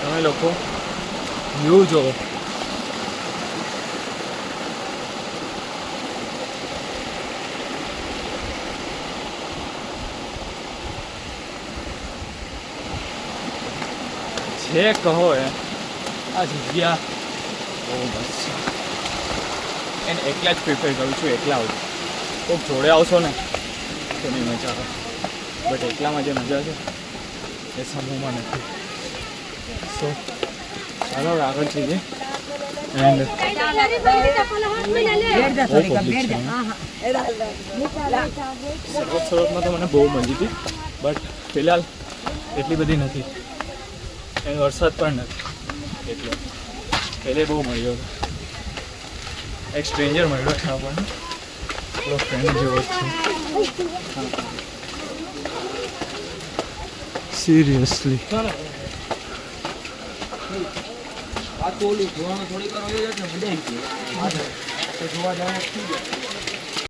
તમે લોકો વ્યૂ જોવો. જે કહો એ આ જગ્યા બહુ મસ્ત છે. એને એકલા જ પ્રિફર કરું છું. એકલા આવું કોઈક જોડે આવશો ને તો નહીં મજા આવે, બટ એકલામાં જે મજા છે એ સમૂહમાં નથી. સો ચાલો હવે આગળ જઈએ. એન્ડ શરૂઆતમાં તો મને બહુ મળી હતી, બટ ફિલહાલ એટલી બધી નથી. એ વરસાદ પણ નથી એટલે પહેલે બહુ મળ્યો હતો. એક સ્ટ્રેન્જર મળ્યો છે આપણને, આપણો ફ્રેન્ડ જેવો જ છે. સિરિયસલી આ તો ઓલું જોવાનું થોડીક વાર હોય છે ને મજા આવી ગઈ. આ તો જોવા જાય